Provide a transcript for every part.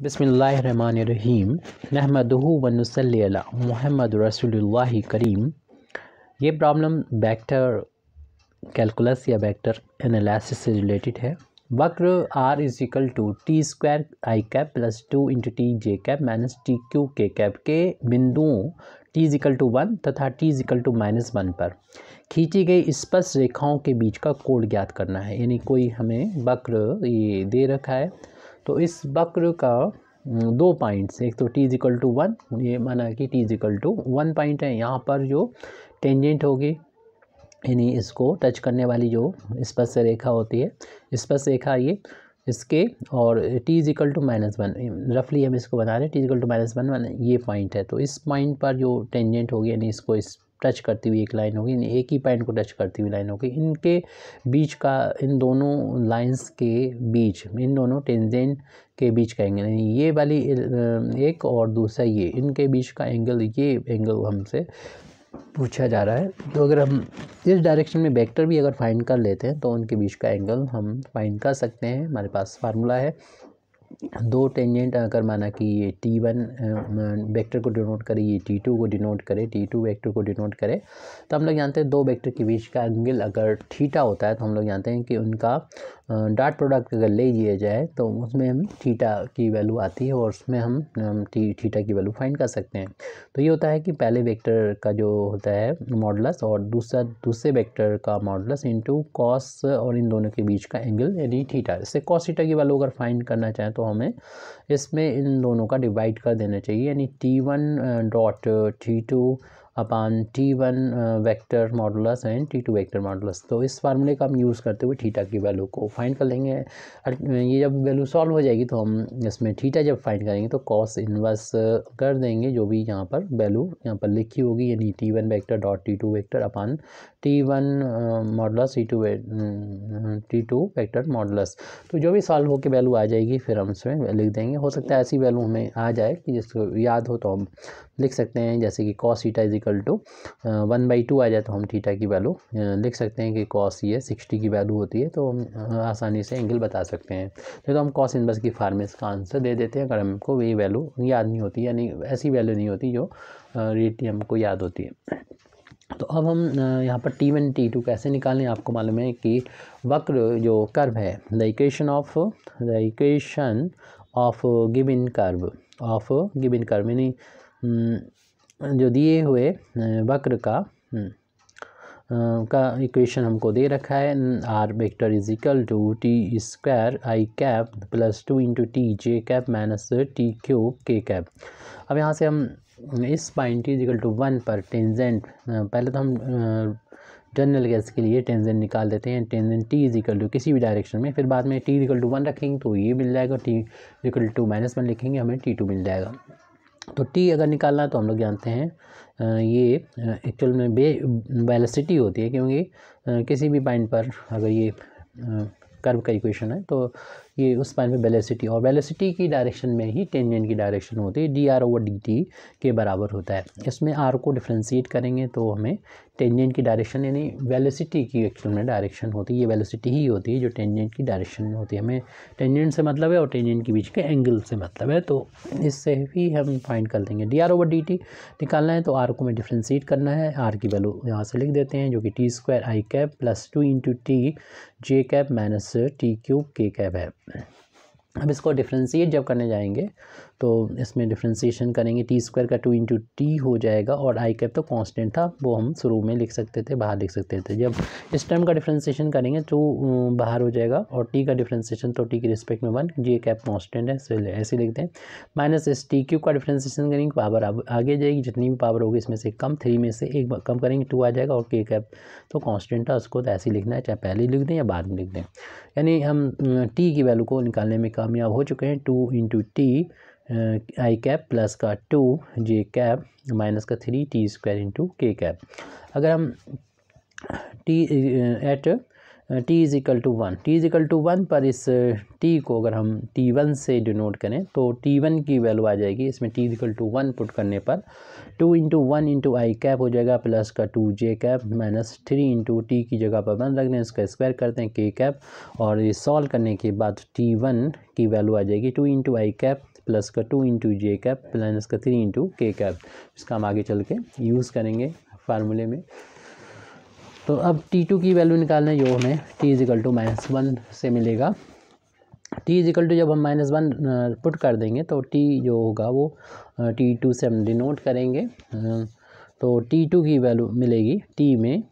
बिस्मिल्लाहिर्रहमानिर्रहीम नहमदुहु व नुसल्ली अला मुहम्मद रसूलुल्लाहि करीम। ये प्रॉब्लम वेक्टर कैलकुलस या वेक्टर एनालिसिस से रिलेटेड है। वक्र r is equal to t square i cap plus 2 into t j cap minus t cube k cap के बिंदुओं t इज इक्वल टू 1 तथा t इज इक्वल टू -1 पर खींची गई स्पर्श रेखाओं के बीच का कोण ज्ञात करना है। यानी कोई हमें वक्र ये दे रखा है, तो इस वक्र का दो पॉइंट्स, एक तो t इज इक्वल टू 1, ये माना कि t is equal to 1 point है। यहाँ पर जो टेंजेंट होगी यानी इसको टच करने वाली जो स्पर्श रेखा होती है, स्पर्श रेखा ये इसके, और t इज इक्वल टू -1, रफली हम इसको बना रहे हैं t इज इक्वल टू -1 ये पॉइंट है। तो इस पॉइंट पर जो टेंजेंट होगी यानी इसको इस टच करती हुई एक लाइन होगी, यानी एक ही पॉइंट को टच करती हुई लाइन होगी। इनके बीच का, इन दोनों लाइंस के बीच, इन दोनों टेंजेंट के बीच का एंगल, यानी ये वाली एक और दूसरा ये, इनके बीच का एंगल, ये एंगल हमसे पूछा जा रहा है। तो अगर हम इस डायरेक्शन में वेक्टर भी अगर फाइंड कर लेते हैं तो उनके बीच का एंगल हम फाइंड कर सकते हैं। हमारे पास फार्मूला है, दो टेंजेंट अगर माना कि ये t1 वेक्टर को डिनोट करे, ये t2 को डिनोट करे, t2 वेक्टर को डिनोट करे, तो हम लोग जानते हैं दो वेक्टर के बीच का एंगल अगर थीटा होता है तो हम लोग जानते हैं कि उनका डॉट प्रोडक्ट अगर ले लिया जाए तो उसमें हम थीटा की वैल्यू आती है और उसमें हम थीटा की वैल्यू फाइंड कर सकते हैं। तो ये होता है कि पहले वेक्टर का जो होता है मॉडुलस और दूसरे वेक्टर का मॉडुलस इंटू कॉस, और इन दोनों के बीच का एंगल यानी थीटा। इससे कॉस थीटा की वैल्यू अगर फाइंड करना चाहें तो हमें इसमें इन दोनों का डिवाइड कर देना चाहिए, यानी t1 dot t2 upon t1 vector modulus and t2 vector modulus. तो इस फार्मूले का हम यूज़ करते हुए थीटा की वैल्यू को फाइंड कर लेंगे। ये जब वैल्यू सॉल्व हो जाएगी तो हम इसमें थीटा जब फाइंड करेंगे तो कॉस इन्वर्स कर देंगे जो भी यहाँ पर वैल्यू यहाँ पर लिखी होगी, यानी t1 vector dot t2 vector upon t1 modulus t2 vector modulus. तो जो भी सॉल्व होकर वैल्यू आ जाएगी फिर हम इसमें लिख देंगे। हो सकता है ऐसी वैल्यू हमें आ जाए कि जिसको याद हो तो हम लिख सकते हैं, जैसे कि cos theta is equal to 1/2 आ जाए तो हम थीटा की वैल्यू लिख सकते हैं कि कॉस ये 60 की वैल्यू होती है, तो हम आसानी से एंगल बता सकते हैं। तो हम कॉस इनवर्स की फार्मूले का आंसर दे देते हैं अगर हमको ये वैल्यू याद नहीं होती, यानी ऐसी वैल्यू नहीं होती जो रेट हमको याद होती है। तो अब हम यहाँ पर t1 t2 कैसे निकालें। आपको मालूम है कि वक्र जो कर्व है, the equation of given curve यानी जो दिए हुए वक्र का इक्वेशन हमको दे रखा है, r vector is equal to t square i cap plus 2 into t j cap minus t cube k cap. अब यहाँ से हम इस पॉइंट t इक्वल टू 1 पर टेंजेंट, पहले तो हम जनरल केस के लिए टेंजेंट निकाल देते हैं, tangent t is equal to किसी भी डायरेक्शन में, फिर बाद में t इक्वल टू 1 रखेंगे तो ये मिल जाएगा, t इक्वल टू -1 लिखेंगे हमें t2 मिल जाएगा। तो t अगर निकालना तो हम लोग जानते हैं ये एक्चुअल में वेलोसिटी होती है, क्योंकि किसी भी पॉइंट पर अगर ये कर्व का इक्वेशन है तो ये उस पॉइंट पे वेलोसिटी, और वेलोसिटी की डायरेक्शन में ही टेंजेंट की डायरेक्शन होती है, dr/dt के बराबर होता है। इसमें r को डिफ्रेंशिएट करेंगे तो हमें टेंजेंट की डायरेक्शन यानी वेलोसिटी की एक्चुअल में डायरेक्शन होती है, ये वेलोसिटी ही होती है जो टेंजेंट की डायरेक्शन में होती है। हमें टेंजेंट से मतलब है और टेंजेंट के बीच के एंगल से मतलब है, तो इससे भी हम फाइंड कर देंगे। dr/dt निकालना है तो r को हमें डिफ्रेंशिएट करना है, r की वैल्यू यहाँ से लिख देते हैं जो कि T square i cap plus 2 into t j cap minus t cube k cap है। अब इसको डिफ्रेंशिएट जब करने जाएंगे तो इसमें डिफ्रेंशिएशन करेंगे, टी स्क्वायर का 2 इंटू टी हो जाएगा, और आई कैप तो कांस्टेंट था वो हम शुरू में लिख सकते थे, बाहर लिख सकते थे। जब इस टर्म का डिफ्रेंशिएशन करेंगे तो बाहर हो जाएगा, और टी का डिफ्रेंशिएशन तो टी के रिस्पेक्ट में 1, जे कैप कांस्टेंट है ऐसे लिखते हैं, माइनस इस टी क्यूब का डिफ्रेंशिएशन करेंगे, पावर अब आगे जाएगी, जितनी भी पावर होगी इसमें से कम, 3 में से 1 कम करेंगे 2 आ जाएगा, और के कैप तो कांस्टेंट था उसको तो ऐसे ही लिखना है, चाहे पहले लिख दें या बाद में लिख दें। यानी हम टी की वैल्यू को निकालने में कामयाब हो चुके हैं। 2 into T I cap plus का 2 जे कैप माइनस का 3 टी स्क्वायर इंटू के कैप। अगर हम टी इज इक्वल टू 1 पर इस t को अगर हम t1 से डिनोट करें तो t1 की वैल्यू आ जाएगी, इसमें t is equal to 1 put करने पर 2 इंटू 1 इंटू आई कैप हो जाएगा प्लस का 2 जे कैप माइनस 3 इंटू टी की जगह पर 1 रख दें, इसका स्क्वायर करते हैं के कैप, और ये सॉल्व करने के बाद t1 की वैल्यू आ जाएगी 2 इंटू आई कैप प्लस का 2 इंटू जे कैप माइनस का 3 इंटू के कैप। इसका हम आगे चल के यूज़ करेंगे फार्मूले में। तो अब T2 की वैल्यू निकालना है जो हमें T इजिकल टू -1 से मिलेगा। T इजिकल टू जब हम -1 पुट कर देंगे तो T जो होगा वो T2 से हम डिनोट करेंगे। तो T2 की वैल्यू मिलेगी T में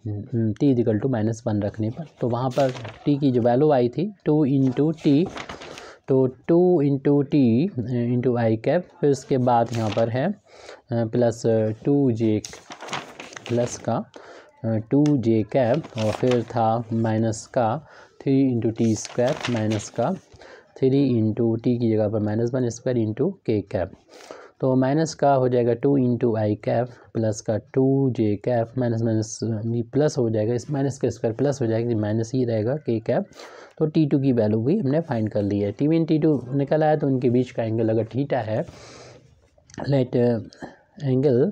T इजिकल टू -1 रखने पर। तो वहाँ पर T की जो वैल्यू आई थी 2 इंटू T, तो 2 इंटू T इंटू आई कैप, फिर उसके बाद यहाँ पर है प्लस 2J प्लस का 2J कैप, और फिर था माइनस का 3 इंटू टी स्क्वायर माइनस का 3 इंटू टी की जगह पर -1 स्क्वायर इंटू के कैप। तो माइनस का हो जाएगा 2 इंटू आई कैप प्लस का 2J कैप, माइनस माइनस भी प्लस हो जाएगा, इस माइनस का स्क्वायर प्लस हो जाएगा, माइनस ही रहेगा के कैप। तो T2 की वैल्यू भी हमने फाइंड कर ली है। T1 T2 निकल आया, तो उनके बीच का एंगल अगर थीटा है, लेट एंगल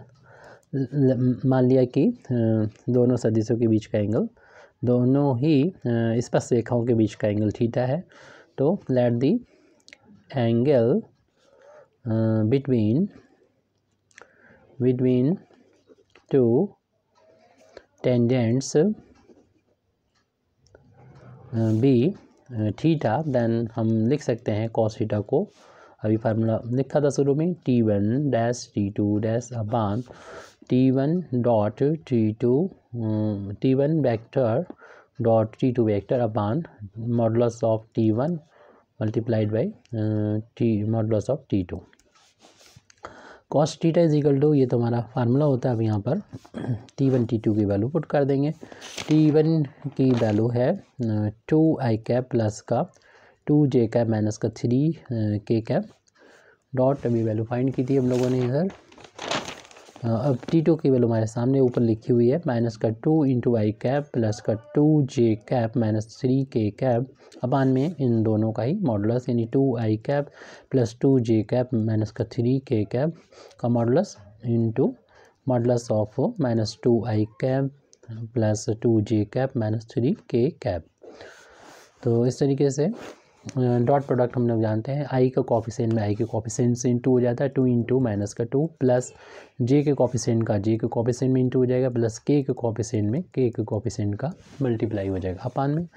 मान लिया कि दोनों सदिशों के बीच का एंगल, दोनों ही स्पर्श रेखाओं के बीच का एंगल थीटा है। तो let the angle between two tangents be theta, then हम लिख सकते हैं कॉस थीटा को, अभी फार्मूला लिखा था शुरू में, T1 dash T2 dash upon T1 dot T1 vector dot T2 vector upon modulus of T1 multiplied by modulus of T2। Cos theta is equal to, ये तो हमारा फार्मूला होता है। अब यहाँ पर T1 T2 की वैल्यू पुट कर देंगे। T1 की वैल्यू है 2 आई कैप प्लस का 2J कैप माइनस का 3 के कैप डॉट, अभी वैल्यू फाइंड की थी हम लोगों ने इधर। अब T2 की वैल्यू हमारे सामने ऊपर लिखी हुई है, माइनस का 2 इंटू आई कैप प्लस का 2J cap minus 3 K cap अपान में इन दोनों का ही मॉडुलस, यानी 2 I cap plus 2J cap minus का 3 के कैप का modulus into modulus of minus 2 I cap plus 2J cap minus 3 K cap. तो इस तरीके से डॉट प्रोडक्ट हम लोग जानते हैं, आई का कॉफिशेंट में आई के कॉफिशेंट से इंटू हो जाता है, 2 इंटू माइनस का 2 प्लस जे के कॉफिशेंट का जे के कॉफिशेंट में इंटू हो जाएगा, प्लस के कॉफिशेंट में के कॉफिशेंट का मल्टीप्लाई हो जाएगा अपान में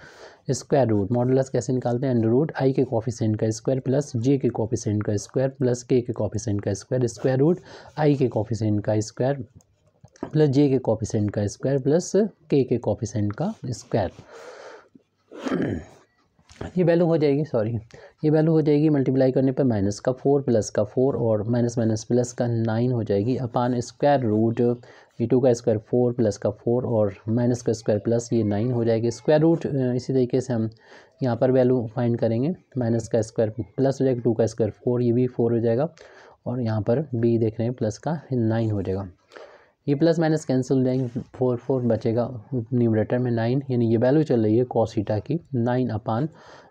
स्क्वायर रूट। मॉडुलस कैसे निकालते हैं, अंडर रूट आई के कॉफिशेंट का स्क्वायर प्लस जे के कॉफिशेंट का स्क्वायर प्लस के कॉफिशेंट का स्क्वायर, स्क्वायर रूट आई के कॉफिशेंट का स्क्वायर प्लस जे के कॉफिशेंट का स्क्वायर प्लस के कॉफिशेंट का स्क्वायर। ये वैल्यू हो जाएगी, ये वैल्यू हो जाएगी मल्टीप्लाई करने पर माइनस का 4 प्लस का 4 और माइनस माइनस प्लस का 9 हो जाएगी अपान स्क्वायर रूट ये 2 का स्क्वायर 4 प्लस का 4 और माइनस का स्क्वायर प्लस ये 9 हो जाएगी स्क्वायर रूट। इसी तरीके से हम यहाँ पर वैल्यू फाइंड करेंगे, माइनस का स्क्वायर प्लस हो जाएगा, 2 का स्क्वायर 4, ये भी 4 हो जाएगा, और यहाँ पर बी देख रहे हैं प्लस का 9 हो जाएगा। ये प्लस माइनस कैंसिल हो जाएंगे, 4 बचेगा न्यूमरेटर में 9, यानी ये वैल्यू चल रही है कॉस थीटा की 9 अपान,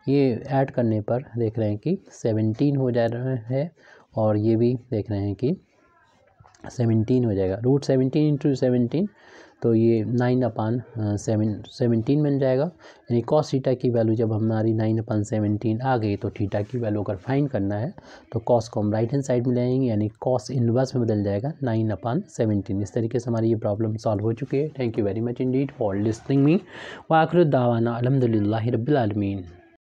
ये ऐड करने पर देख रहे हैं कि 17 हो जा रहा है, और ये भी देख रहे हैं कि 17 हो जाएगा, रूट 17 इंटू 17, तो ये 9 अपान 17 बन जाएगा। यानी कॉस थीटा की वैल्यू जब हमारी 9 अपान 17 आ गई, तो थीटा की वैल्यू अगर फाइंड करना है तो कॉस को हम राइट हैंड साइड में ले आएंगे, यानी कॉस इनवर्स में बदल जाएगा 9 अपान 17। इस तरीके से हमारी ये प्रॉब्लम सॉल्व हो चुकी है। Thank you very much Indeed for listening me. व आखिर दावाना अल्हम्दुलिल्लाहि रब्बिल आलमीन।